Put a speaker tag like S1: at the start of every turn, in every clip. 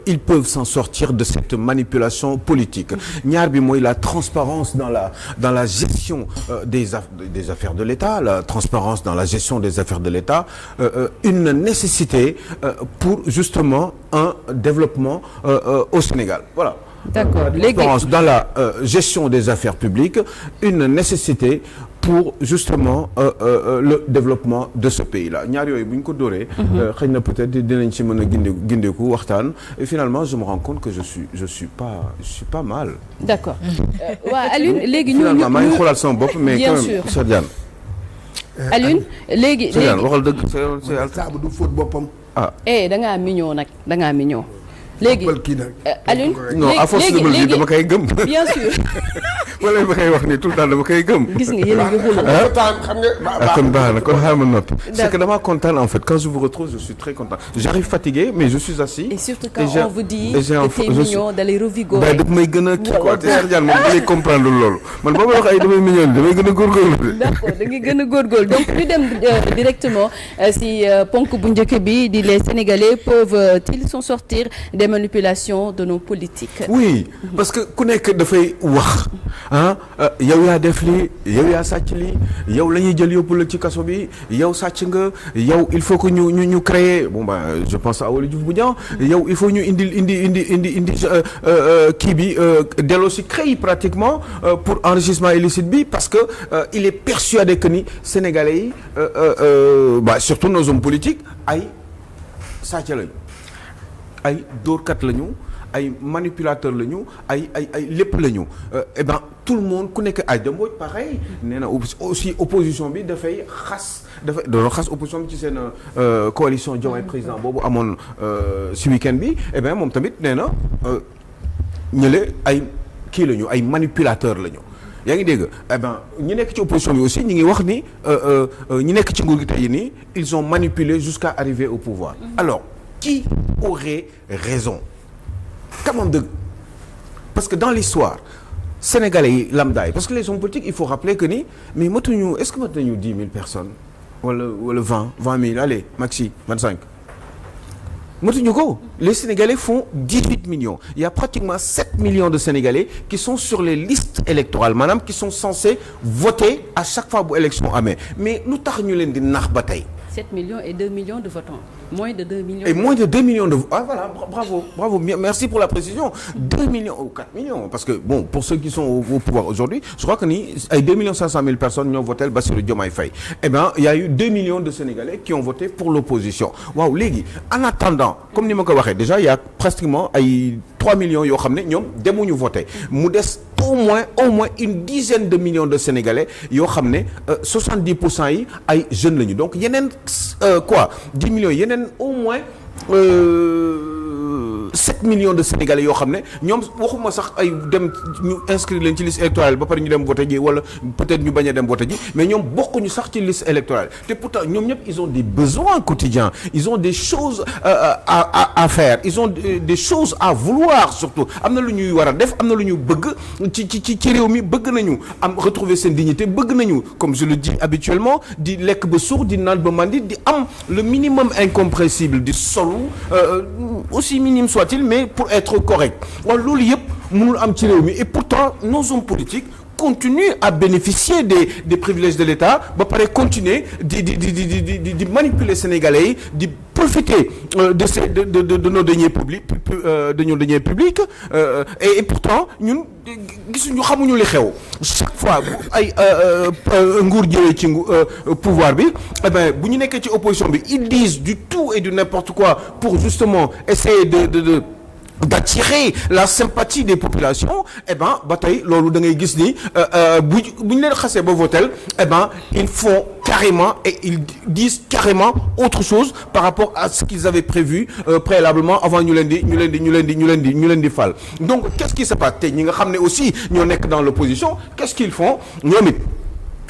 S1: ils peuvent s'en sortir de cette manipulation politique. ñaar bi mooy la transparence dans la gestion des affaires de l'État, la transparence dans la gestion des affaires de l'État, une nécessité pour justement un développement au Sénégal. Voilà.
S2: D'accord.
S1: La transparence dans la gestion des affaires publiques, une nécessité pour justement le développement de ce pays-là. ñaar yooyu bu ñu ko dóoree. xëy na peut-être dinañ ci mën a gindeeku waxtaan et finalement je me rends compte que je suis pas mal.
S2: D'accord. waa Alioune léegi ñu
S1: finalement maa ngi xoolaat sama bopp mais
S2: bien
S1: quand
S2: sûr
S1: même Cheikh Diane.
S2: Alioune léegi
S1: Cheikh Diane waxal dëgg
S3: saabu du fóot boppam.
S2: da ngaa mignon nag da ngaa mignon. léegi Alioune
S1: non à force de me dire dama koy gëm.
S2: bien sûr.
S1: wala ma koy wax ni tout le temps dama koy gëm.
S2: gis nga yéen a ngi xuloo.
S3: xam nga.
S1: kon baax na kon xaaral ma noppi. c'est que dama kontaan en fait quand je vous retrouve je suis très content. j'arrive fatigué mais je suis assis.
S2: et surtout quand on vous dit que t'es mignon da lay revigorer.
S1: daf may gën a kii quoi te Cheikh Diane moom da lay comprendre loolu man boo ma wax ay damay mignon damay gën a góorgóorlu.
S2: d'accord da ngay gën a góorgóorlu donc ñu dem directement si ponk bu njëkk bi di les Sénégalais peuvent-ils s'en sortir des manipulations de nos politiques.
S1: oui parce que ku nekk dafay wax yow yaa def lii yow yaa sàcc lii yow la ñuy jël yóbbu la ci kaso bi yow sàcc nga yow il faut que ñu créer bon bah je pense à Waly Diouf Bodiang yow il faut ñu indi kii bi delloo si créer pratiquement pour enrichissement illicite bi parce que il est persuadé que ni Sénégalais yi surtout nos hommes politiques ay sàcc lañu ay dóorkat lañu ay manipulateurs lañu ay lépp lañu tout le monde ku nekk ay Mbodj pareil nee na aussi opposition bi dafay doon xas opposition bi ci seen coalition Diomaye président boobu amoon si week-end bi moom tamit nee na ñële ay kii lañu ay manipulateurs lañu. yaa ngi dégg ñi nekk ci opposition bi aussi ñi ngi wax ni ñi nekk ci nguur gi tey nii ils ont manipulé jusqu'à arriver au pouvoir. Alors qui aurait raison? quand même dëgg parce que dans l'histoire sénégalais yi lambda yi parce que les hommes politiques il faut rappeler que ni mais est-ce que mat nañu 10 000 personnes wala 20 000 allez maxi 25 matuñu ko. Les Sénégalais font 18 millions il y a pratiquement 7 millions de Sénégalais qui sont sur les listes électorales maanaam qui sont censés voter à chaque fois bu élection amee mais lu tax ñu leen di nax ba tey.
S2: 7 millions et 2 millions de votants. Moins de 2 millions.
S1: Et moins de 2 millions de... Ah voilà, bravo. Merci pour la précision. 2 millions ou 4 millions. Parce que, bon, pour ceux qui sont au pouvoir aujourd'hui, je crois que ni 2 500 000 personnes ont voté le Bassirou Diomaye Faye. Il y a eu 2 millions de Sénégalais qui ont voté pour l'opposition. Waouh, légui. En attendant, comme ni ma ko waxee, déjà, il y a pratiquement 3 millions yoo xam ne ñoom demuñu voté. Mu des au moins une dizaine de millions de Sénégalais yoo xam ne 70% yi ay jeunes lañu. Donc yeneen 10 millions yeneen au moins 7 millions de Sénégalais yoo xam ne ñoom waxuma sax ay dem ñu inscrire leen ci liste électorale ba pare ñu dem voté ji wala peut-être ñu bañ a dem voté ji mais ñoom bokkuñu sax ci liste électorale te pourtant ñoom ñëpp ils ont des besoins quotidiens ils ont des choses à faire ils ont des choses à vouloir surtout am na lu ñuy war a def am na lu ñu bëgg ci réew mi bëgg nañu am retrouver seen dignité bëgg nañu comme je le dis habituellement di lekk ba suur di naan ba mandi di am le minimum incompressible di solu aussi minime soit-il mais pour être correct wala loolu yëpp mënul am ci réew mi et pourtant nos hommes politiques continuent à bénéficier des privilèges de l'État ba pare continuer di manipuler Sénégalais yi di profiter de nos deniers publics et pourtant ñun gisuñu xamuñu li xew chaque fois bu ay nguur jëlee ci pouvoir bi bu ñu nekkee ci opposition bi ils disent du tout et du n'importe quoi pour justement essayer d'attirer la sympathie des populations ba tey loolu da ngay gis ni bu ñu leen xasee ba votel ils font carrément et ils disent carrément autre chose par rapport à ce qu'ils avaient prévu préalablement avant ñu leen di fal. Donc qu'est-ce qui se passe tey ñi nga xam ne aussi ñoo nekk dans l'opposition qu'est-ce qu'ils font ñoom it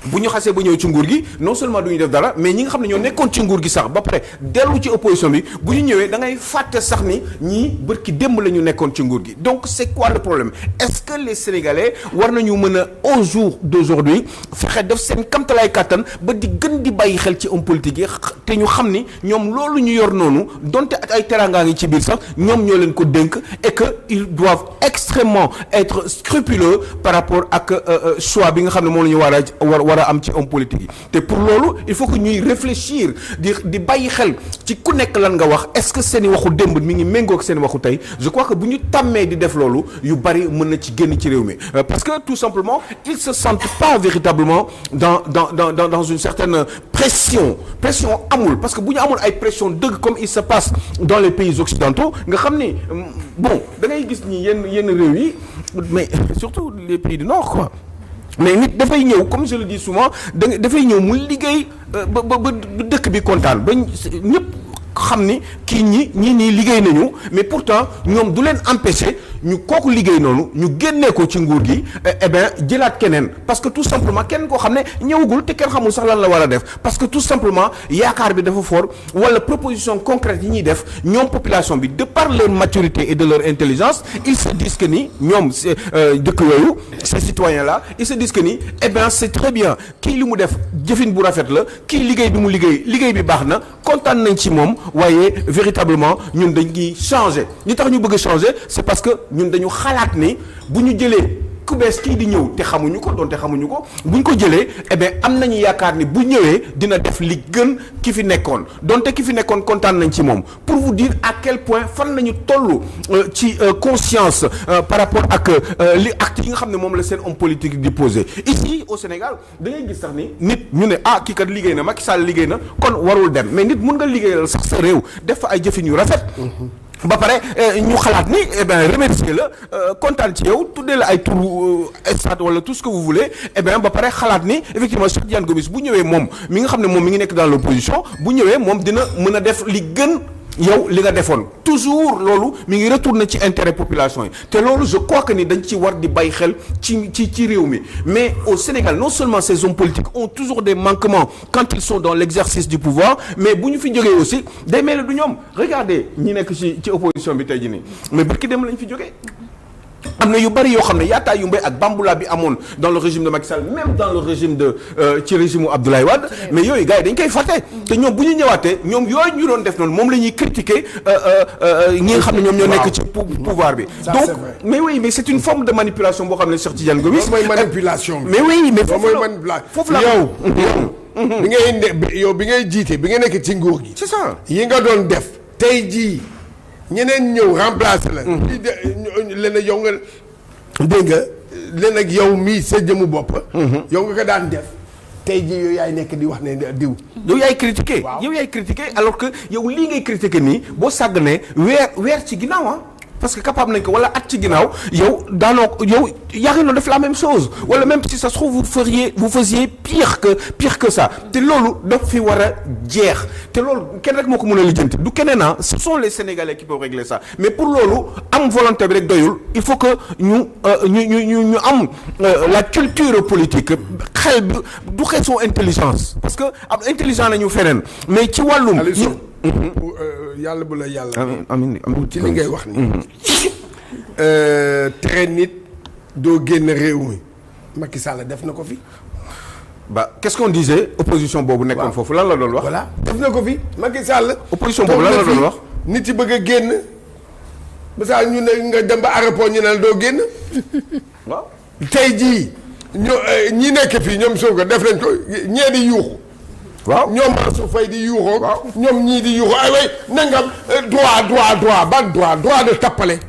S1: bu ñu xasee ba ñëw ci nguur gi non seulement du ñu def dara mais ñi nga xam ne ñoo nekkoon ci nguur gi sax ba pare dellu ci opposition bi bu ñu ñëwee da ngay fàtte sax ni ñii bërki démb la ñu nekkoon ci nguur gi donc c'est quoi le problème est-ce que les Sénégalais war nañu mën a au jour d'aujourd'hui fexe def seen kamtalaay kàttan ba di gën di bàyyi xel ci homme politique yi te ñu xam ni ñoom loolu ñu yor noonu donte ak ay teraanga ngi ci biir sax ñoom ñoo leen ko dénk et que ils doivent extrêmement être scrupuleux par rapport ak choix bi nga xam ne moom la ñu war a am ci homme politique yi te pour loolu il faut que ñuy réfléchir di bàyyi xel ci ku nekk lan nga wax est-ce que seen i waxu démb mi ngi méngoo ak seen i waxu tey je crois que bu ñu tàmmee di def loolu yu bari mën na ci génn ci réew mi parce que tout simplement ils se sentent pas véritablement dans une certaine pression amul parce que bu ñu amul ay pression dëgg comme il se passe dans les pays occidentaux nga xam ni bon da ngay gis ni yenn réew yi mais surtout les pays du nord quoi mais nit dafay ñëw comme je le dis souvent dafay ñëw mu liggéey ba dëkk bi kontaan ba ñëpp xam ni kii ñii liggéey nañu mais pourtant ñoom du leen empêcher ñu kooku liggéey noonu ñu génnee ko ci nguur gi eh bien jëlaat keneen parce que tout simplement kenn koo xam ne ñëwagul te kenn xamul sax lan la war a def parce que tout simplement yaakaar bi dafa fort wala proposition concrète yi ñuy def ñoom population bi de par leur maturité et de leur intelligence ils se disent que ni ñoom dëkk yooyu ces citoyens là ils se disent que ni eh bien c'est très bien kii li mu def jëfin bu rafet la kii liggéey bi mu liggéey bi baax na kontaan nañ ci moom waaye véritablement ñun dañuy changer li tax ñu bëgg a changer c'est parce que ñun dañu xalaat ni bu ñu jëlee ku bees kii di ñëw te xamuñu ko doonte xamuñu ko bu ñu ko jëlee eh bien am nañu yaakaar ni bu ñëwee dina def li gën ki fi nekkoon doonte ki fi nekkoon kontaan nañ ci moom pour vous dire à quel point fan nañu toll ci conscience par rapport ak li acte yi nga xam ne moom la seen homme politique di poser ici au Sénégal da ngay gis sax ni nit ñu ne kii kat liggéey na Macky Sall liggéey na kon warul dem mais nit mun nga liggéeyal sax sa réew def fa ay jëfin yu rafet. ba pare ñu xalaat ni eh bien remercier la kontaan ci yow tuddee la ay turu stade wala tout ce que vous voulez eh bien ba pare xalaat ni effectivement Cheikh Tidiane Gomis bu ñëwee moom mi nga xam ne moom mi ngi nekk dans l'opposition bu ñëwee moom dina mën a def li gën yow li nga defoon toujours loolu mi ngi retourner ci intérêt population yi te loolu je crois que ni dañ ci war di bàyyi xel ci réew mi mais au Sénégal non seulement ces hommes politiques ont toujours des manquements quand ils sont dans l'exercice du pouvoir mais bu ñu fi jógee aussi day mel du ñoom regardez ñi nekk ci opposition bi tey jii nii mais barki dem lañ fi jógee am na yu bari yoo xam ne yaataa yu mbay ak bambula bi amoon dans le régime de Macky Sall même dans le régime de ci régime u Abdoulaye Wade mais yooyu gars yi dañ koy fàtte te ñoom bu ñu ñëwaatee ñoom yooyu ñu doon def noonu moom la ñuy critiquer ñi nga xam ne ñoom ñoo nekk ci pouvoir bi donc mais oui mais c'est une forme de manipulation boo xam ne Cheikh Tidiane Gomis
S3: mooy manipulation
S1: mais oui mais
S3: foofu la yow bi ngay jiite bi nga nekk ci nguur gi
S1: c'est ça
S3: yi nga doon def tey jii ñeneen ñëw remplacer la. leen ak yow nga dégg nga leen ak yow mii sa jëmu bopp. yow nga ko daan def tey jii yow yaay nekk di wax ne diw.
S1: yow yaay critiquer yow yaay critiquer alors que yow lii ngay critiquer nii boo sàgganee weer ci ginnaaw parce que capable nañ ko wala at ci ginnaaw yow daanoo yow yaa ngi doon def la même chose wala même si ça se trouve vous faisiez pire que ça te loolu daf fi war a jeex te loolu kenn rek moo ko mën a lijjanti du keneen ce sont les Sénégalais qui peuvent régler ça mais pour loolu am volonté bi rek doyul il faut que ñu am la culture politique xel bi du xeesoo intelligence parce que am intelligent nañu feneen mais ci wàllum.
S3: yàlla bu la yàlla.
S1: amiin
S3: ci li ngay wax ni tere nit doo génn réew mi Macky Sall def na ko fi.
S1: qu'est-ce qu'on disait opposition boobu nekkoon foofu lan la doon wax.
S3: voilà def na ko fi Macky Sall.
S1: opposition boobu lan la doon wax.
S3: nit yi bëgg a génn ba saa ñu ne nga dem ba aéroport ñu ne la doo génn.
S1: waaw
S3: tey jii ñi nekk fii ñoom soo ko def nañ ko ñee di yuuxu. waaw ñoom Mansour Faye di yuuxoo. waaw ñoom ñii di yuuxoo ay way nangam droit de tappale.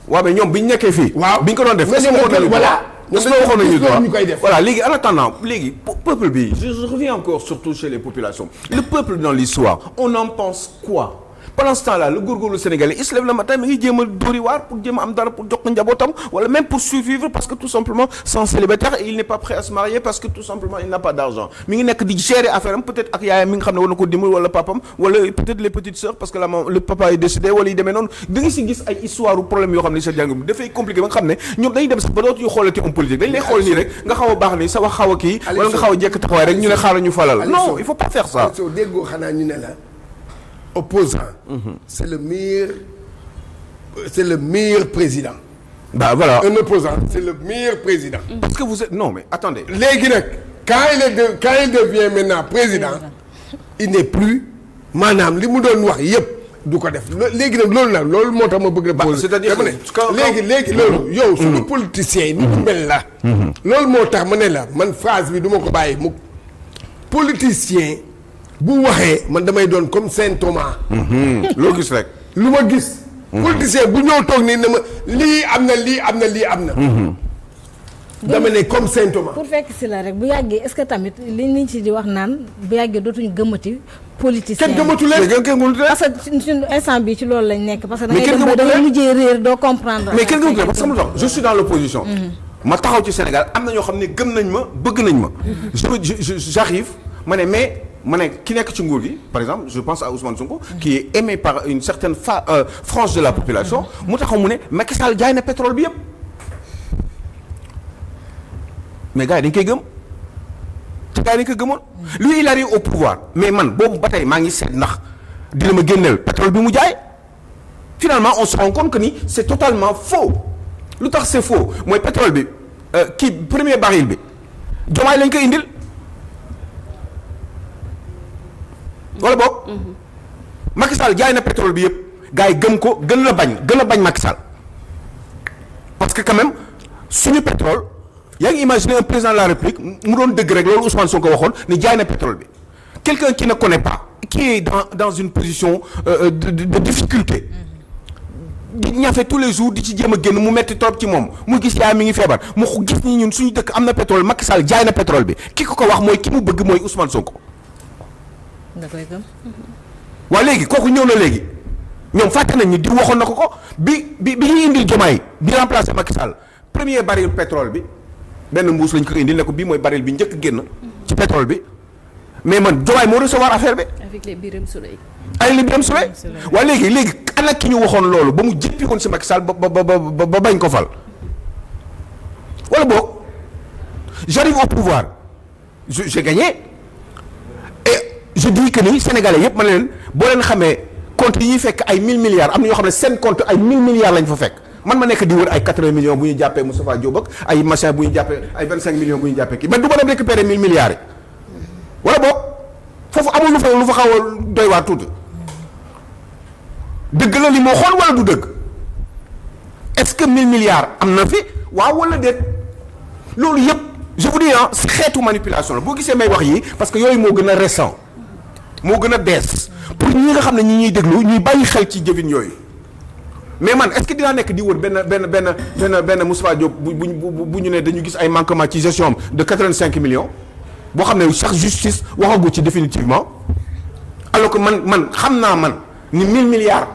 S1: waaw mais ñoom bi ñu nekkee fii.
S3: waaw
S1: bi ñu ko doon def.
S3: mais ñoom voilà
S1: ñoom waxoon nañu droit
S3: ñu koy def.
S1: voilà léegi en attendant léegi peuple bi je reviens encore surtout chez les populations le peuple dans l'histoire on en pense quoi pendant ce temps-là le góorgóorlu sénégalais il se lève le matin mi ngi jéem a dóori waar pour jéem a am dara pour jox ko njabootam wala même pour survivre parce que tout simplement c'est un célibataire et il n'est pas prêt à se marier parce que tout simplement il n'a pas d'argent mi ngi nekk di gérer affaire am peut-être ak yaayam mi nga xam ne war na ko dimbali wala papam wala peut-être les petites sœurs parce que la maman le papa est décédé wala yi demee noonu da nga si gis ay histoire u problème yoo xam ne sa jàng bi dafay compliqué ba nga xam ne ñoom dañuy dem sax ba dootuñu xoolati homme politique dañ lay xool nii rek nga xaw a baax nii sa wax xaw a kii wala nga xaw a jekk taxawaay rek ñu ne xaaral ñu falal non il faut pas faire ça
S3: déggoo xanaa ñu ne la opposant c'est le meilleur président.
S1: Bah voilà.
S3: Un opposant c'est le meilleur président.
S1: Parce que vous êtes non mais attendez.
S3: léegi nag quand il devient maintenant président il n'est plus maanaam li mu doon wax yëpp du ko def léegi nag loolu moo tax ma bëgg a poser.
S1: c'est-à-dire
S3: que léegi loolu yow suñu politiciens yi ni ñu mel la. loolu moo tax ma ne la man phrase bi du ma ko bàyyi mu politicien bu waxee man damay doon comme Saint Thomas.
S1: loo gis rek.
S3: lu ma gis. politicien bu ñëw toog nii ne ma lii am na lii am na lii am na. dama ne comme Saint Thomas.
S4: pour fekk si la rek bu yàggee est-ce que tamit li ñu ci di wax naan bu yàggee dootuñu gëmmati politicien.
S3: kenn gëmmatu leen
S4: parce que suñu instant bi ci loolu lañ nekk. parce que da
S1: mais kenn gëmmatu leen
S4: ngay mujjee réer doo comprendre.
S1: mais kenn gëmmatu leen parce que sama tax je suis dans l'opposition. ma taxaw ci Sénégal am na ñoo xam ne gëm nañ ma bëgg nañ ma. j'arrive ma ne mais. ma ne ki nekk ci nguur gi par exemple je pense à Ousmane Sonko qui est aimé par une certaine frange de la population mu taxaw mu ne Macky Sall jaay na pétrole bi yëpp mais gars yi dañ koy gëm te gars yi dañ koy gëmoon lui il arrive au pouvoir mais man boobu ba tey maa ngi seet ndax dina ma génneel pétrole bi mu jaay finalement on se rend compte que ni c'est totalement faux lu tax c'est faux mooy pétrole bi kii premier baril bi Diomaye lañ koy indil wala boog Macky Sall jaay na pétrole bi yëpp gars yi gëm ko gën a bañ Macky Sall parce que quand même suñu pétrole yaa ngi imaginer un président de la République mu doon dëgg rek loolu Ousmane Sonko waxoon ni jaay na pétrole bi quelqu'un qui ne connaît pas qui est dans une position de difficulté di ñafe tous les jours di ci jéem a génn mu metti trop ci moom mu gis yaa mi ngi feebar mu gis ni ñun suñu dëkk am na pétrole Macky Sall jaay na pétrole bi ki ko wax mooy ki mu bëgg mooy Ousmane Sonko.
S4: da koy gëm.
S1: waaw léegi kooku ñëw na léegi ñoom fàtte nañ ni di waxoon na ko bi ñuy indil Diomaye bi remplacer Macky Sall premier baril pétrole bi benn mbuus lañ ko indil ne ko bii mooy baril bi njëkk génn ci pétrole bi mais man Diomaye moo recevoir affaire bi.
S2: avec les Birame Souleye.
S1: ay li Birame Souleye. waaw léegi ana ki ñu waxoon loolu ba mu jëppi woon si Macky Sall ba bañ ko fal wala boog j'arrive au pouvoir j'ai gagné. je dis que ni Sénégalais yëpp ma ne leen boo leen xamee compte yi ñuy fekk ay 1000 milliards am na ñoo xam ne seen compte ay 1000 milliards lañ fa fekk man ma nekk di wër ay 80 millions bu ñu jàppee Moustapha Diop ak ay machin bu ñu jàppee ay 25 millions bu ñu jàppee kii man du ma dem récupérer 1000 milliards yi wala boog foofu amul lu fa xaw a doy waar tuuti dëgg la li moo xool wala du dëgg est-ce que 1000 milliards am na fi waaw wala déet loolu yëpp je vous dis si xeetu manipulation la boo gisee may wax yi parce que yooyu moo gën a récent moo gën a bees pour ñi nga xam ne ñi ñuy déglu ñuy bàyyi xel ci jëfin yooyu mais man est-ce que dinaa nekk di wër benn Moustapha Diop bu ñu ne dañu gis ay manquements ci gestion am de 85 millions boo xam ne sax justice waxagu ci définitivement alors que man xam naa man ni 1000 milliards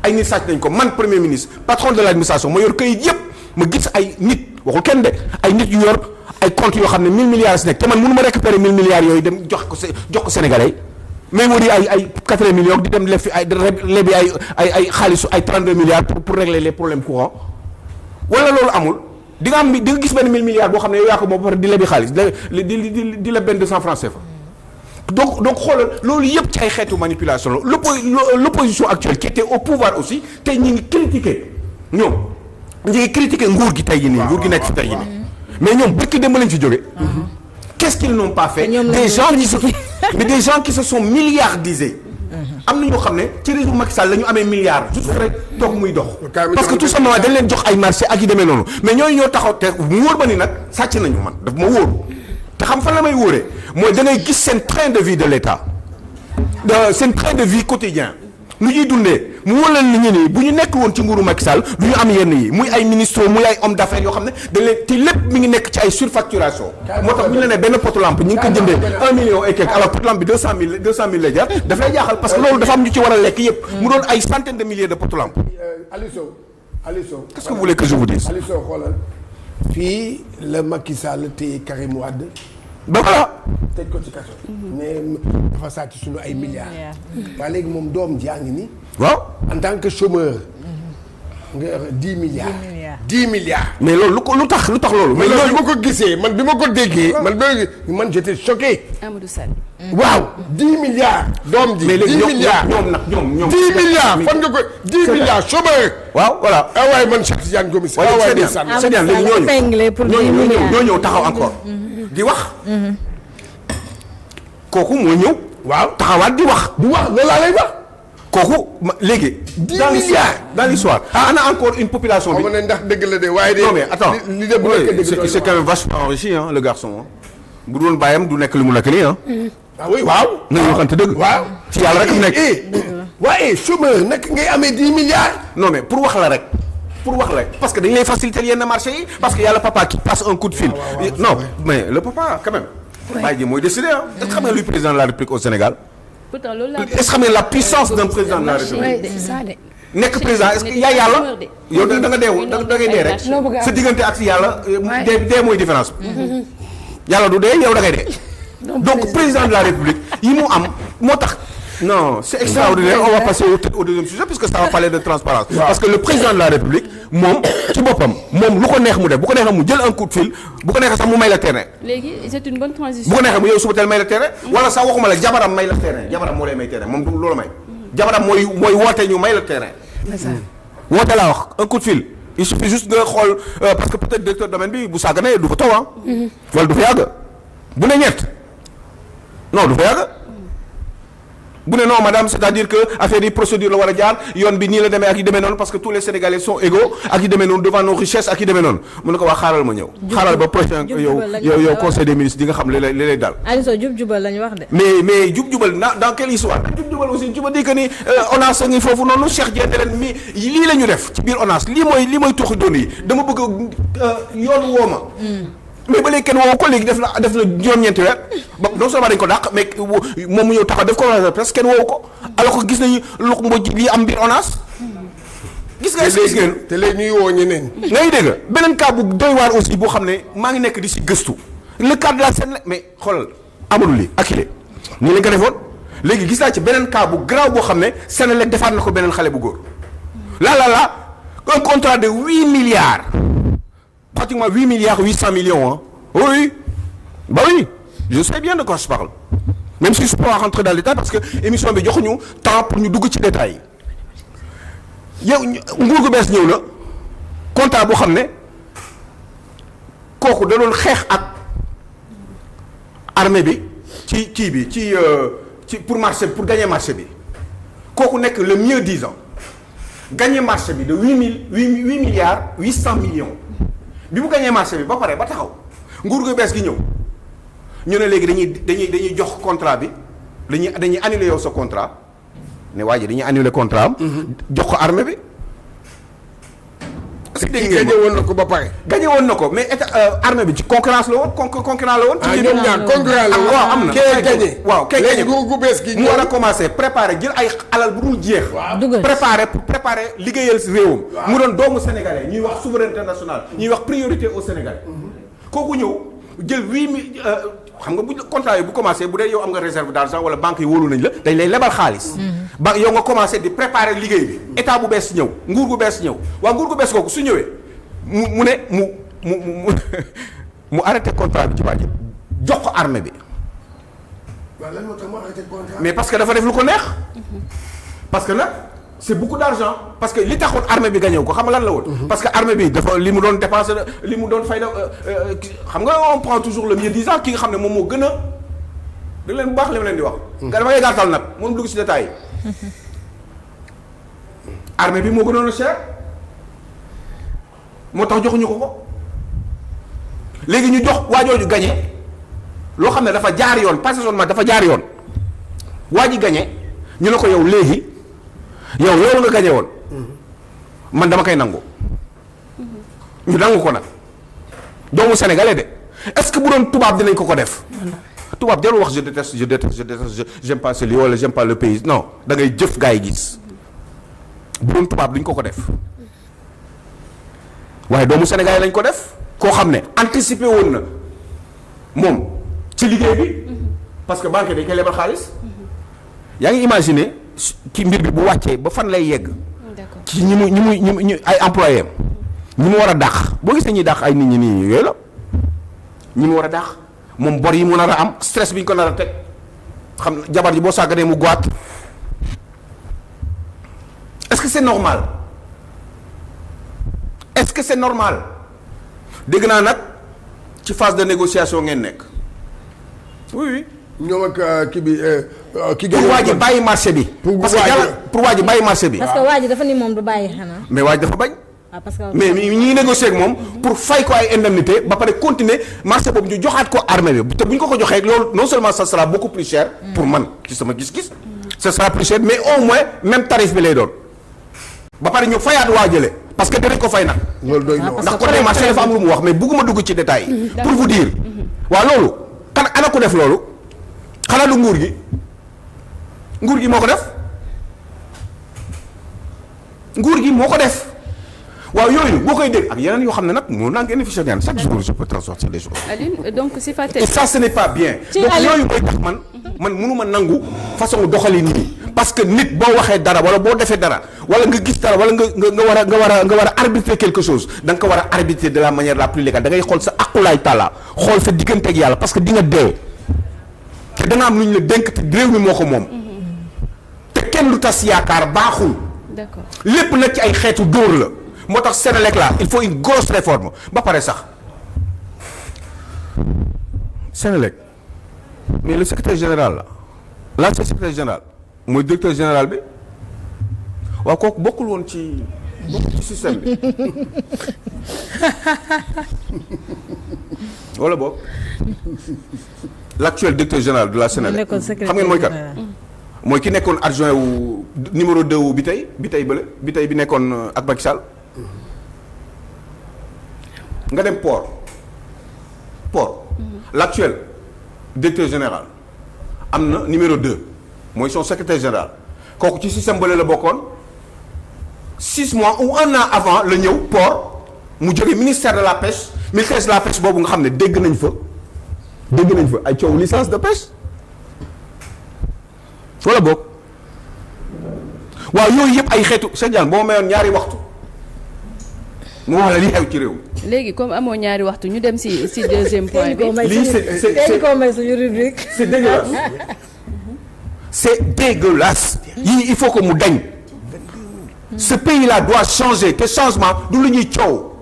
S1: ay nit sàcc nañ ko man premier ministre patron de l'administration ma yor këyit yëpp ma gis ay nit waxul kenn de ay nit yu yor ay comptes yoo xam ne 1000 milliards si nekk te man mënu ma récupérer 1000 milliards yooyu dem jox ko Sénégalais mais moo di ay 80 millions di dem lebi ay xaalisu ay 32 milliards pour régler les problèmes courants wala loolu amul di nga gis benn 1000 milliards boo xam ne yow yaa ko moom ba pare di lebi xaalis di la benn 200 francs CFA donc xoolal loolu yëpp ci ay xeetu manipulation la l'opposition actuelle qui était au pouvoir aussi tey ñi ngi critiquer ñoom ñi ngi critiquer nguur gi tey jii nii nguur gi nekk fi tey jii nii mais ñoom bëkk démb lañ fi jóge qu'est-ce qu'ils n'ont pas fait des gens qui se sont milliardisés am na ñoo xam ne ci réseau Macky Sall la ñu amee milliards juste rek toog muy dox parce que tout simplement dañ leen jox ay marché ak yi demee noonu mais ñooñu ñoo taxaw te mu wóor ma ni nag sàcc nañu man daf ma wóor te xam fan la may wóoree mooy da ngay gis seen train de vie de l'État seen train de vie quotidien nu ñuy dundee mu wóor leen ni nii bu ñu nekk woon ci nguuru Macky Sall du ñu am yenn yi muy ay ministres muy ay hommes d'affaires yoo xam ne da leen te lépp mi ngi nekk ci ay surfacturation moo tax bu ñu la nee benn poto lampe ñu ngi ko jëndee 1 million et quelque alors poto lampe bi 200 000 lay jar daf lay jaaxal parce que loolu dafa am ñu ci war a lekk yëpp mu doon ay centaines de milliers de poto lampe.
S3: Aliou Sow
S1: qu'est-ce que vous voulez que je vous dise.
S3: Aliou Sow xoolal fii la Macky Sall téye Karim Wade
S1: ba voilà.
S3: tëj ko ci kaso. mais dafa sàcc suñu ay milliards. waaye léegi moom doom jaa ngi ni
S1: waaw.
S3: en tant que chômeur. nga yor 10 milliards. 10 milliards.
S1: mais loolu lu tax loolu.
S3: mais loolu bi ma ko gisee bi ma ko déggee. man j'étais choqué.
S2: Amadou Sall.
S3: waaw 10 milliards. doom ji 10 milliards
S1: ñoom
S3: 10 milliards fan nga ko 10 milliards chômeur.
S1: waaw voilà.
S3: ah waaye man Cheikh Tidiane Gomis.
S1: waaye Sédiane léegi ñoo ñëw taxaw encore. di wax. kooku moo ñëw.
S3: waaw
S1: taxawaat di wax.
S3: loolu laa lay wax.
S1: kooku léegi.
S3: 10 milliards
S1: dans l'histoire ana encore une population bi.
S3: xaw ma ne ndax dëgg la de waaye de.
S1: non mais attends
S3: li de bu nekkee dëgg
S1: c'est quand même vachement enrichi hein le garçon bu doon bàyyam du nekk li mu nekk nii ah.
S3: ah oui waaw.
S1: nañu waxante dëgg.
S3: waaw
S1: ci yàlla rek mu nekk.
S3: waaye chômeur nag ngay amee 10 milliards.
S1: non mais pour wax la rek. parce que dañu lay faciliter yenn marché yi parce que y a le papa qui passe un coup de fil. non mais le papa quand même. bàyyi ji mooy décider ah. est-ce que xam nga luy président de la République au Sénégal.
S2: pourtant loolu la.
S1: est-ce que xam nga la puissance d'un président de la République. nekk président est-ce que yaa yàlla. yow da nga deewul da ngay dee rek. sa diggante ak si yàlla. dee mooy différence bi. yàlla du dee yow da ngay dee. donc président de la République yi mu am moo tax. non c'est extraordinaire on va passer au deuxième sujet puisque ça va parler de transparence parce que le président de la République moom ci boppam moom lu ko neex mu def bu ko neexee mu jël un coup de fil bu ko neexee sax mu may la terrain.
S2: léegi c'est une bonne transition.
S1: bu ko neexee mu yow suba teel may la terrain. wala sax waxuma la jabaram may la terrain jabaram moo lay may terrain moom du loolu may. jabaram mooy woote ñu may la terrain. woote laa wax un coup de fil il suffit juste nga xool parce que peut-être directeur domaine bi bu sàgganee du fa taw ah. wala du fa yàgg bu ne ñett non du fa yàgg. bu ne non madame c'est-à-dire que affaire yi procédure la war a jaar yoon bi nii la demee ak yi demee noonu parce que tous les Sénégalais sont égaux ak yi demee noonu devant nos richesses ak yi demee noonu mu ne ko wax xaaral ma ñëw. xaaral ba prochain yow conseil des ministres di nga xam li lay dal.
S4: Aliou Sow jub-jubal lañu wax de.
S1: mais jub-jubal dans quelle histoire jub-jubal aussi tu me dis que ni ONAS a ngi foofu noonu Cheikh Dieng leen mi lii la ñu def ci biir ONAS lii mooy tuxi doon yi dama bëgg yoon woo ma. mais ba léegi kenn woo ko léegi def na juróom-ñeenti weer ba non seulement dañ ko dàq mais moom mu ñëw taxaw def ko presque kenn woo ko alors que gis nañu lu mboj lii am biir ONAS. gis ngeen
S3: te léegi ñuy woo ñeneen.
S1: ngay dégg beneen cas bu doy waar aussi boo xam ne maa ngi nekk di si gëstu le cas de la Sénélec mais xoolal Amadou Ly Akile nii lañ ko defoon léegi gis naa ci beneen cas bu grave boo xam ne Sénélec defaat na ko beneen xale bu góor là un contrat de 8 milliards. pratiquement 8 milliards 800 millions hein. Oui bah oui je sais bien de quoi je parle même si je peux pas rentrer dans le détail parce que émission bi joxuñu temps pour ñu dugg ci détails yi yow nguur gu bees ñëw na contrat boo xam ne kooku da doon xeex ak armée bi ci kii bi ci pour marché pour gagner marché bi kooku nekk le mieux disant gagner marché bi de 8 milliards 800 millions. bi mu gagné marché bi ba pare ba taxaw nguur gu bees gi ñëw ñu ne léegi dañuy jox contrat bi dañuy annuler yow sa contrat ne waa ji dañuy annuler contrat am. jox ko armée bi. est-ce que dégg ngeen
S3: gagné woon na ko ba pare.
S1: gagné woon na ko mais état armée bi ci concurrence la woon concurrent la woon.
S3: ah ñoom ñaar concurrent la woon
S1: waaw am na.
S3: kee gagné
S1: waaw kee gagné
S3: léegi nguur gu bees gi
S1: mu war a commencer préparer jël ay alal bu dul jeex. préparer liggéeyal réewam. mu doon doomu sénégalais ñuy wax souveraineté nationale ñuy wax priorité au Sénégal. kooku ñëw jël 8000 xam nga bu contrat yi bu commencé bu dee yow am nga réserve d'argent wala banque yi wóolu nañ la dañ lay lebal xaalis. ba yow nga commencé di préparer liggéey bi état bu bees ñëw nguur gu bees ñëw waa nguur gu bees kooku su ñëwee mu arrêté contrat bi ci waa ji jox ko armée bi.
S3: waaw lan moo tax mu arrêté contrat.
S1: mais parce que dafa def lu ko neex. parce que nag c'est beaucoup d'argent parce que li taxoon armée bi gagné ko xam nga lan la woon. parce que armée bi dafa li mu doon dépensé li mu doon fay xam nga on prend toujours le mieux disant ki nga xam ne moom moo gën a da leen bu baax li ma leen di wax. nga dama ngay gàttal nag moom dugg ci détail yi. armée bi moo gënoon a cher moo tax joxuñu ko léegi ñu jox waajooju gagné loo xam ne dafa jaar yoon pas seulement dafa jaar yoon waa ji gagné ñu ne ko yow léegi yow loolu nga gagné woon man dama koy nangu ñu nangu ko nag doomu sénégalais de est-ce que bu doon tubaab dinañ ko def tubaab jarul wax je déteste j'aime pas ce lieu wala j'aime pas le pays non da ngay jëf gaa yi gis bu doon tubaab duñ ko def waaye doomu sénégalais lañ ko def koo xam ne anticiper woon na moom ci liggéey bi parce que banque dañ koy lebal xaalis yaa ngi imaginer ci mbir bi bu wàccee ba fan lay yegg ci ñi mu ay employé am ñi mu war a dàq boo gisee ñuy dàq ay nit ñi nii yooyu la ñi mu war a dàq moom bor yi mu nar a am stress bi ñu ko nar a teg xam jabar ji boo sàgganee mu goiat est-ce que c'est normal est-ce que c'est normal dégg naa nag ci phase de négociation ngeen nekk oui.
S3: ñoom ak kii bi ki.
S1: pour waa ji bàyyi marché bi. parce que pour waa ji bàyyi marché bi.
S4: parce que waa ji dafa ni moom du bàyyi xanaa.
S1: mais waa ji dafa bañ.
S4: parce que
S1: mais ñi ngi négocier ak moom pour fay ko ay indemnité ba pare continuer marché boobu ñu joxaat ko armée bi te bu ñu ko joxee loolu non seulement ça sera beaucoup plus cher. pour man ci sama gis-gis. ça sera plus cher mais au moins même tarif bi lay doon. ba pare ñu fayaat waa jële parce que dinañ ko fay nag.
S3: loolu doy na
S1: ndax côté marché dafa am lu mu wax mais bugguma dugg ci détails yi. pour vous dire. waaw loolu kan ana ko def loolu xanaa du nguur gi moo ko def nguur gi moo ko def. waaw yooyu boo koy dégg ak yeneen yoo xam ne nag moo naa ngeen fiche ñaan chaque jour je peux transformer des choses.
S2: Aline donc si Fatou.
S1: et ça ce n'est pas bien. donc yooyu mooy tax man mënuma nangu façon doxalin nii parce que nit boo waxee dara wala boo defee dara wala nga gis dara wala nga war a arbitrer quelque chose da nga ko war a arbitrer de la manière la plus légale da ngay xool sa aqulaay tàlla xool sa diggante ak yàlla parce que di nga dee te da nga am lu ñu la dénk te réew mi moo ko moom. te kenn du tas yaakaar baaxul.
S2: d'accord
S1: lépp nag ci ay xeetu dóor la. moo tax Sénélec là il faut une grosse réforme ba pare sax Sénélec mais le secrétaire général là l'ancien secrétaire général mooy directeur général bi waaw kooku bokkul woon ci système bi wala boog l'actuel directeur général de la Sénélec xam ngeen mooy kat mooy ki nekkoon adjoint wu numéro 2 wu bi tey bi nekkoon ak Macky Sall nga dem port l'actuel directeur général am na numéro 2 mooy son secrétaire général kooku ci système bële la bokkoon 6 mois ou 1 an avant la ñëw port mu jógee ministère de la pêche boobu nga xam ne dégg nañ fa ay coow licence de pêche wala boog waaw yooyu yëpp ay xeetu Cheikh Diagne boo mayoon ñaari waxtu mu wax la li xew ci réew.
S2: léegi comme amoo ñaari waxtu ñu dem si deuxième point bi.
S1: lii c'est dégueulasse c'est dégueulasse yii il faut que mu dañ ce pays là doit changer te changement du lu ñuy coow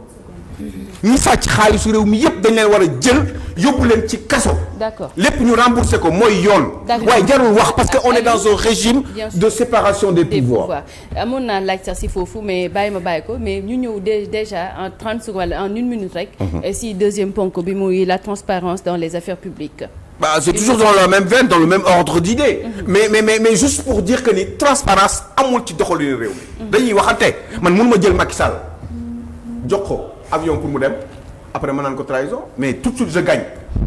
S1: ñi sàcc xaalisu réew mi yëpp dañ leen war a jël yóbbu leen ci kaso.
S2: d'accord
S1: lépp ñu rembourser ko mooy yoon. waaye jarul wax parce que on est dans un régime de séparation des pouvoirs.
S2: amoon naa laaj sax si foofu mais bàyyi ko mais ñu ñëw déjà en 30 secondes wala en 1 minute rek. si deuxième ponk bi muy la transparence dans les affaires publiques.
S1: C'est toujours dans la même veine dans le même ordre d'idée. mais juste pour dire que ni transparence amul ci doxalinu réew mi. dañuy waxante man mënuma jël Macky Sall jox ko avion pour mu dem. après ma naan ko trahison mais tout de suite je gagne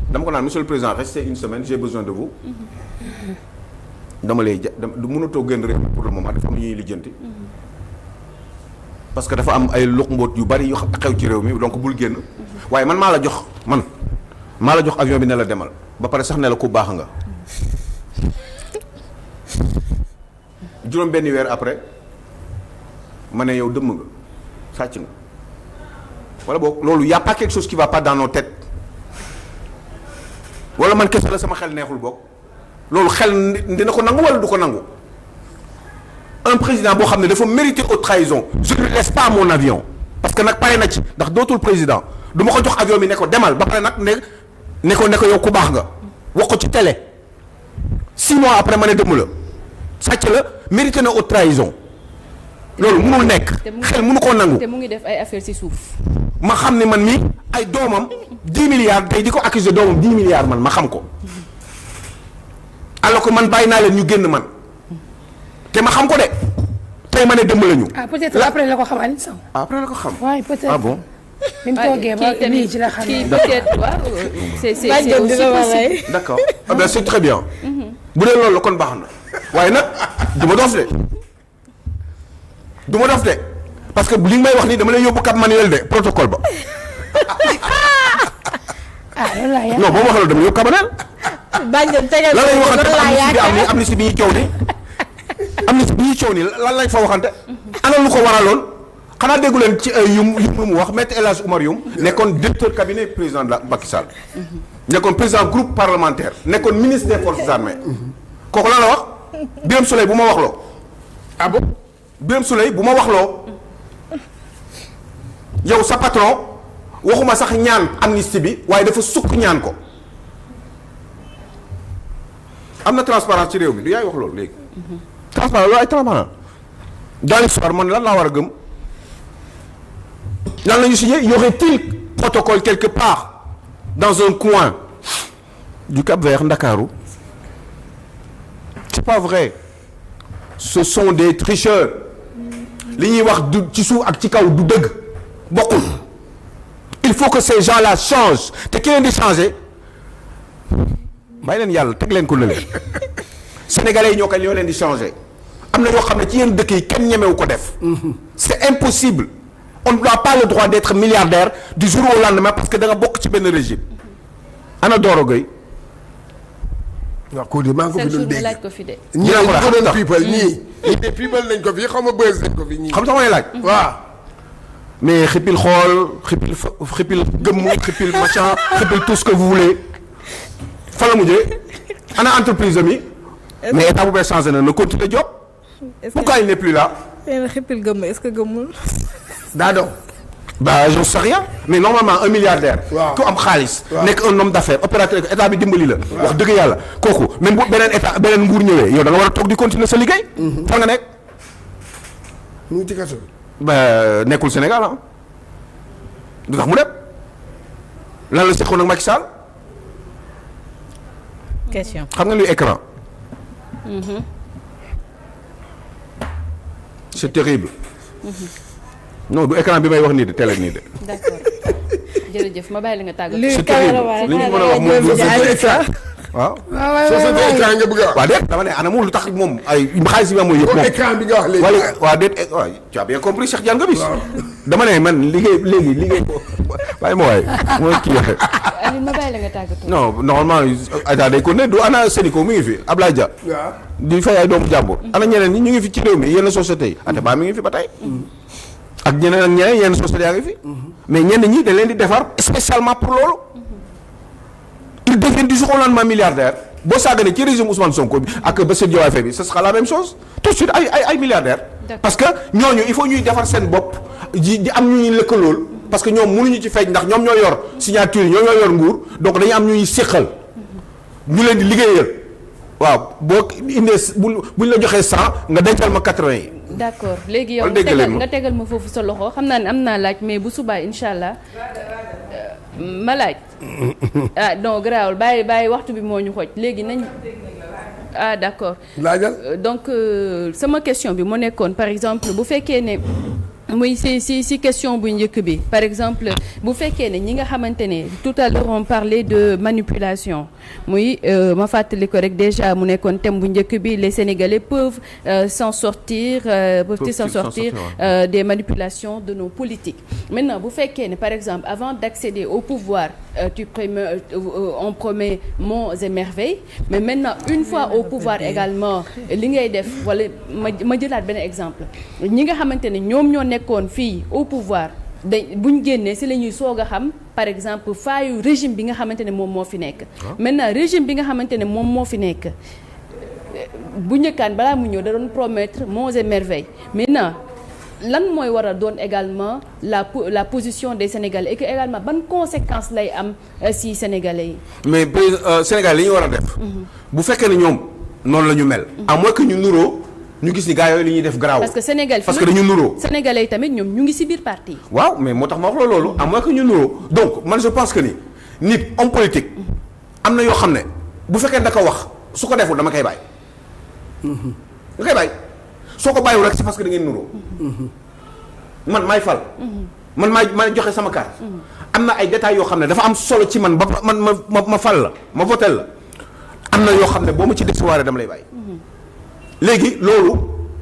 S1: dama ko naan monsieur le président restez une semaine j'ai besoin de vous dama lay du mënatoo génn réew mi pour le moment dafa am ñuy lijjanti parce que dafa am ay luq mboot yu bari yu xew ci réew mi donc bul génn waaye man maa la jox avion bi ne la demal ba pare sax ne la ku baax nga juróom benn weer après ma ne yow dëmm nga sàcc nga wala boog loolu y a pas quelque chose qui va pas dans nos têtes wala man kese la sama xel neexul boog loolu xel dina ko nangu wala du ko nangu un président boo xam ne dafa mériter haute trahison je ne lui laisse pas mon avion parce que nag pare na ci ndax dootul président du ma ko jox avion bi ne ko demal ba pare nag ne ko yow ku baax nga wax ko ci télé 6 mois après ma ne dëmm la sàcc la mérité na haute trahison loolu mënul nekk xel mënu koo nangu.
S2: te mu ngi def ay affaires ci suuf.
S1: ma xam ne man mi ay doomam 10 milliards tey di ko accuser doomam 10 milliards man ma xam ko alors que man bàyyi naa leen ñu génn man te ma xam ko de tey ma ne dëmb la ñu.
S5: peut-être après la ko xam Aliou Sow.
S1: après la ko xam.
S5: waaye peut-être.
S1: ah bon.
S5: bi mu toogee ba lii ci la xam.
S2: kii peut-être waaw c'est aussi possible.
S1: d'accord ah ben c'est très bien. bu dee loolu la kon baax na waaye nag du ma dof de parce que li nga may wax nii dama lay yóbbu Cap Manuel de protocole ba.
S5: loolu laa yaakaar
S1: non boo ma waxee loolu dama yóbbu Cap Manuel.
S4: Badiane tegal
S1: lan lañ waxante amnistie bi ñuy coow nii amnistie bi ñuy coow nii lan lañ fa waxante. ana lu ko waraloon xanaa déggu leen ci yum mu wax maître El Hadj Oumar Youm nekkoon directeur cabinet président de la Macky Sall. nekkoon président groupe parlementaire nekkoon ministre des forces armées. kooku lan la wax Birame Souleye bu ma waxloo. ah bon Birame Souleye bu ma waxloo yow sa patron waxuma sax ñaan amnistie bi waaye dafa sukk ñaan ko. am na transparence ci réew mi du yaay wax loolu léegi. transparence loolu ay transparence dans l'histoire man lan laa war a gëm lan la ñu signé y aurait-il protocole quelque part dans un coin du Cap-Vert Ndakaaru c'est pas vrai ce sont des tricheurs li ñuy wax du ci suuf ak ci kaw du dëgg bokkul il faut que ces gens-là changent te ki leen di changer bàyyi leen yàlla teg leen ko ne leen sénégalais yi ñoo leen di changer am na yoo xam ne ci yenn dëkk yi kenn ñemewu ko def. c'est impossible on n'a pas le droit d'être milliardaire du jour au lendemain parce que da nga bokk ci benn régime. ana Doro Gueye.
S3: waaw kooku de maa ngi ko fi doon dégg
S2: laaj ko fi de.
S3: ñii ko doon people ñii. ñii de people nañ ko fi xaw ma bës nañ ko fi ñii.
S1: xam nga may laaj.
S3: waaw.
S1: mais xippil xool xippil gëmm xippil machin xippil tout ce que vous voulez. fa la mujjee ana entreprise am yi mais état bu bees changé na continuer job. pourquoi il n'est plus là.
S4: xippil gëmm est-ce que gëmmul.
S3: daa doon.
S1: bah je sais rien mais normalement un milliardaire.
S3: waaw
S1: ku am xaalis. nekk un homme d'affaires opérateur état bi dimbali la. wax dëgg yàlla kooku même bu beneen état beneen nguur ñëwee yow da nga war a toog di continuer sa liggéey. fan nga nekk.
S3: mu ngi ci kaso.
S1: ba nekkul Sénégal ah. du tax mu dem lan la seqoon ak Macky Sall.
S4: question.
S1: xam nga luy écran. c'est terrible. non du écran bi may wax nii de télé nii de.
S2: d'accord jërëjëf ma bàyyi la nga tàggatoo.
S1: c'est terrible li ñu mën a wax moom waaw.
S3: société écran nga bëgg a wax.
S1: waaw déet dama ne ana moom lu tax moom ay xaalis bi amul yëpp moom.
S3: écran bi nga wax léegi.
S1: wala waaw déet waaw tu as bien compris Cheikh Diagne Gomis. dama ne man liggéey ko waaye ma waaye mooy kii waxee.
S2: Aliou ma bàyyi la nga tàggatoo.
S1: non normalement état day ko ne du ana Sénico mi ngi fi Ablaye Dia.
S3: waaw
S1: di fay ay doomu jàmbur. ana ñeneen ñi ñu ngi fi ci réew mi yenn sociétés yi. ate ba mi ngi fi ba tey. ak ñeneen yenn sociétés yaa ngi fi. mais ñenn ñi dañ leen di defar spécialement pour loolu. ils deviennent du jour au lendemain milliardaires boo sàgganee ci régime Ousmane Sonko bi ak Bassirou Diomaye Faye bi ce sera la même chose tout de suite ay milliardaires. parce que ñooñu il faut ñuy defar seen bopp di am ñu ñuy lëkkalool parce que ñoom mënuñu ci feeñ ndax ñoom ñoo yor signature yi ñoom ñoo yor nguur donc dañuy am ñu ñuy séqal ñu leen di liggéeyal waaw boo indee buñ la joxee 100 nga dencal ma 80 yi.
S2: d'accord léegi yow nga tegal ma foofu sa loxo xam naa ne am naa laaj mais bu subaa incha allah ma laaj. ah non garaawul bàyyi waxtu bi moo ñu xooj léegi nañ. ah d'accord.
S3: laajal.
S2: donc sama question bi moo nekkoon par exemple bu fekkee ne muy si question bu njëkk bi par exemple bu fekkee ne ñi nga xamante ne tout à l'heure on parlait de manipulation muy ma fàttali ko rek déjà mu nekkoon thème bu njëkk bi les Sénégalais peuvent s'en sortir des manipulations de nos politiques maintenant bu fekkee ne par exemple avant d'accéder au pouvoir on promet monts et merveilles mais maintenant une fois au pouvoir également li ngay def wala ma jëlaat benn exemple ñi nga xamante ne ñoom ñoo nekkoon fii au pouvoir buñ génnee si la ñuy soog a xam par exemple faayu régime bi nga xamante ne moom moo fi nekk maintenant régime bi nga xamante ne moom moo fi nekk bu njëkkaan balaa mu ñëw da doon promettre monts et merveilles maintenant lan mooy war a doon également la position des Sénégalais et que également ban conséquence lay am si Sénégalais yi. mais
S1: Sénégalais li ñu war a def. bu fekkee ne ñoom noonu la ñu mel. à moins que ñu nuroo ñu gis ni gars yooyu li ñuy def garaaw.
S2: parce que Sénégal
S1: parce que dañu nuroo.
S2: Sénégalais yi tamit ñoom ñu ngi si biir parti.
S1: waaw mais moo tax ma wax la loolu à moins que ñu nuroo donc man je pense que ni nit homme politique am na yoo xam ne bu fekkee da ko wax su ko deful dama koy bàyyi. da koy bàyyi soo ko bàyyiwul rek c'est parce que da ngeen nuroo man maay fal man maay joxe sama carte am na ay détails yoo xam ne dafa am solo ci man ba man ma fal la ma votel la am na yoo xam ne boo ma ci décevoir dama lay bàyyi léegi loolu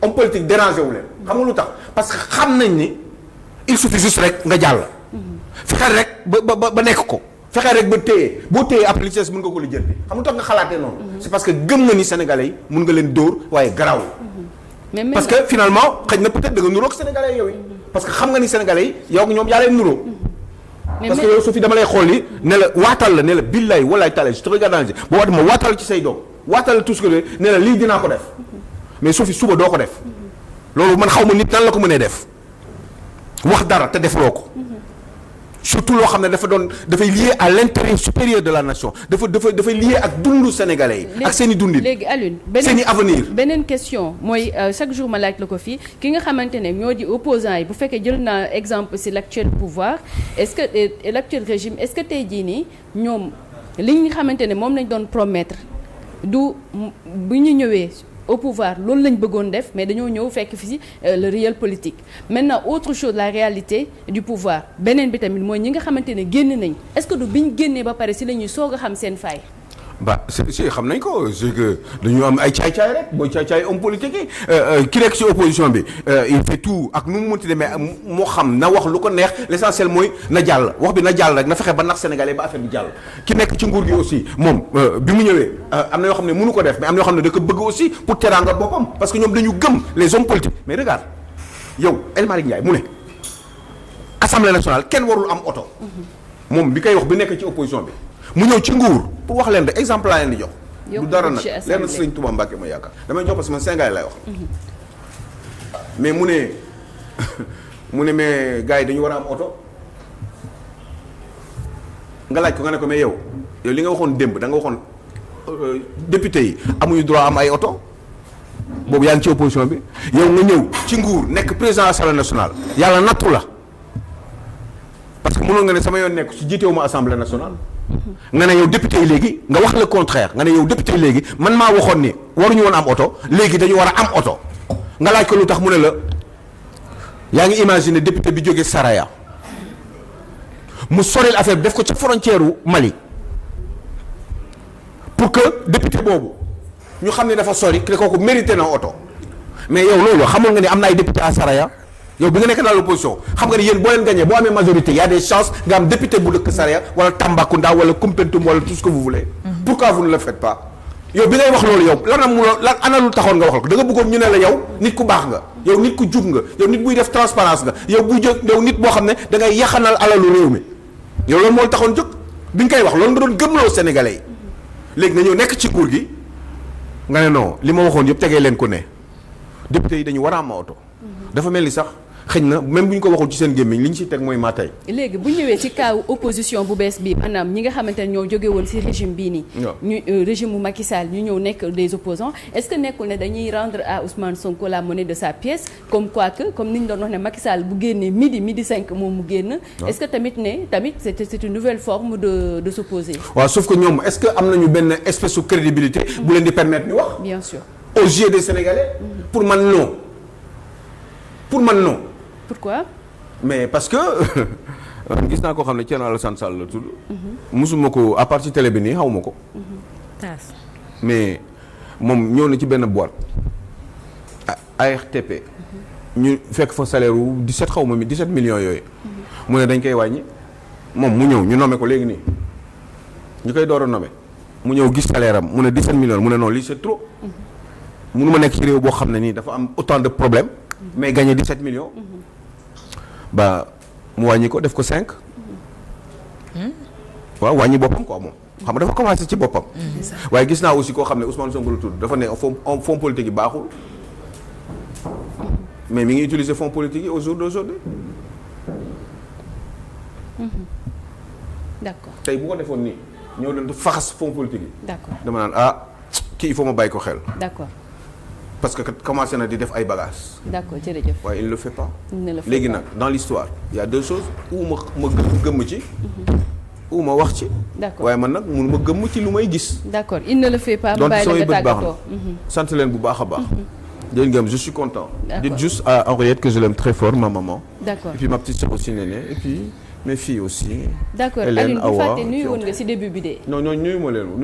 S1: homme politique dérangé wu leen xam nga lu tax parce que xam nañ ni il suffit juste rek nga jàll fexeel rek ba nekk ko fexeel rek ba téye boo téye après li ci des mën nga ko li jël bi xam nga tax nga xalaatee noonu c'est parce que gëm nga ni sénégalais yi mën nga leen dóor waaye garaawul parce que finalement xëy na peut-être da nga nuroog sénégalais yi yow yi parce que xam nga ni sénégalais yi yow ñoom yaa leen nuroo parce que yow Sophie dama lay xool ni ne la waatal la ne la billaay walaay taala je te regarde dans les yeux boo waat ma waatal ci say doom waatal la tout ce que ne la lii dinaa ko def mais Sophie suba doo ko def loolu man xaw ma nit nan la ko mënee def wax dara te defloo ko surtout loo xam ne dafay lié à l'intérêt supérieur de la nation dafay lié ak dundu sénégalais yi ak seen i dundin
S2: léegi Alioune
S1: seen i avenir
S2: beneen question mooy chaque jour ma laaj la ko fii ki nga xamante ne ñoo di opposants yi bu fekkee jël naa exemple si l'actuel pouvoir est-ce que l'actuel régime est-ce que tey jii nii ñoom li nga xamante ne moom lañ doon promettre du bu ñu ñëwee au pouvoir loolu lañ bëggoon def mais dañoo ñëw fekk fi si le réel politique maintenant autre chose la réalité du pouvoir beneen bi tamit mooy ñi nga xamante ne génn nañ est-ce que du biñ génnee ba pare si la ñuy soog a xam seen faay.
S1: si xam nañ ko c'est que dañu am ay caay-caay rek booy caay-caay homme politique yi ki nekk ci opposition bi il fait tout ak nu mu munti demee moo xam na wax lu ko neex l'essentiel mooy na jàll wax bi na jàll rek na fexe ba nax sénégalais ba affaire bi jàll ki nekk ci nguur gi aussi moom bi mu ñëwee am na yoo xam ne mënu ko def mais am na yoo xam ne da ko bëgg aussi pour teraanga boppam parce que ñoom dañu gëm les hommes politiques mais regarde yow El Malick Ndiaye mu ne Assemblée nationale kenn warul am oto moom bi koy wax bi nekk ci opposition bi mu ñëw ci nguur pour wax leen de exemple laa leen di jox. du dara nag leer na Sëriñ Tuubaa Mbàkke ma yaakaar damay jox parce que man Sénégal lay wax. mais mu ne mais gars yi dañu war a am oto nga laaj ko nga ne ko mais yow li nga waxoon démb da nga waxoon député yi amuñu droit am ay oto boobu yaa ngi ci opposition bi yow nga ñëw ci nguur nekk président Assemblée nationale yàlla nattu la parce que mënoon nga ne sama yoon nekk su jiitewuma Assemblée nationale. nga ne yow député yi léegi nga wax le contraire nga ne yow député yi léegi man maa waxoon ni waruñu woon am oto léegi dañu war a am oto nga laaj ko lu tax mu ne la yaa ngi imaginer député bi jógee Saraya mu soril affaire bi def ko ci frontière u Mali pour que député boobu ñu xam ne dafa sori que kooku mérité na oto mais yow loolu xamoon nga ni am na ay député à Saraya yow bi nga nekk dans l'opposition xam nga ni yéen boo leen gagné boo amee majorité y a des chances nga am député bu dëkk Saraya wala Tambacounda wala Koumpentoum wala tout ce que vous voulez. Pourquoi vous ne le faites pas yow bi ngay wax loolu yow lan ana lu taxoon nga wax ko da nga bëggoon ñu ne la yow nit ku baax nga yow nit ku jub nga yow nit buy def transparence nga yow yow nit boo xam ne da ngay yaxanal alalu réew mi yow loolu moo taxoon jóg bi nga koy wax loolu nga doon gëmloo Sénégalais yi léegi nga ñëw nekk ci nguur gi nga ne non li ma waxoon yëpp tegee leen ko ne député yi dañu war a am oto dafa mel ni sax xëy na même bu ñu ko waxul ci seen gémmiñ li ñu ci teg mooy maa tey.
S2: léegi bu ñëwee ci cas opposition bu bees bi maanaam ñi nga xamante ne ñoo jóge woon ci régime bii nii. ñu régime mu Macky Sall ñu ñëw nekk des opposants est-ce que nekkul ne dañuy rendre à Ousmane Sonko la monnaie de sa pièce comme quoi que comme ni ñu doon wax ne Macky Sall bu génnee midi 5 moom mu génn. est-ce que tamit c'est une nouvelle forme de s'opposer. waaw
S1: sauf que ñoom est-ce que am nañu benn espèce de crédibilité. bu leen di permettre ñu wax.
S2: bien sûr
S1: aux yeux des Sénégalais. pour man non.
S2: Pourquoi?
S1: Mais parce que gis naa koo xam ne Thierno Alassane Sall la tudd. musuma ko à part ci télé bi nii xaw ma ko. mais moom ñëw na ci benn boîte ARTP. ñu fekk fa salaire wu 17 millions yooyu. mu ne dañ koy wàññi moom mu ñëw ñu nommé ko léegi nii ñu koy door a nommé mu ñëw gis salaire am mu ne 17 millions mu ne non lii c'est trop. mënu ma nekk ci réew boo xam ne nii dafa am autant de problèmes. mais gagné 17 millions. ba mu wàññi ko def ko 5. waaw wàññi boppam quoi moom xam nga dafa commencé ci boppam. waaye gis naa aussi koo xam ne Ousmane Sonko la tudd dafa ne fonds politique yi baaxul. mais mi ngi utiliser fonds politique yi au jour d'aujourd'hui.
S2: D'accord.
S1: tey bu ko defoon nii ñëw leen faxas fonds politique yi.
S2: D'accord.
S1: dama naan kii il faut ma bàyyi ko xel.
S2: D'accord.
S1: parce que commencé na di def ay bagages.
S2: D'accord jërëjëf.
S1: waaye il ne le fait pas.
S2: il ne le fait
S1: léegi
S2: pas.
S1: nag dans l'histoire il y a deux choses ou ma gëmm ci. ou ma wax ci.
S2: D'accord
S1: waaye man nag mënu ma gëmm ci lu may gis.
S2: D'accord il ne le fait pas.
S1: donc
S2: mu bàyyi la
S1: samay
S2: nga
S1: bët baax
S2: tàggatoo.
S1: na sant leen bu baax a baax. Diène Ngom, je suis content.
S2: D'accord.
S1: Dites juste à Henriette que je l'aime très fort, ma maman.
S2: D'accord.
S1: Et puis ma petite sœur aussi Néné et puis mes filles aussi.
S2: D'accord
S1: Hélène,
S2: Alioune bu
S1: Awa,
S2: fàtte nuyu woon nga ci début bi de.
S1: non nuyu ma leen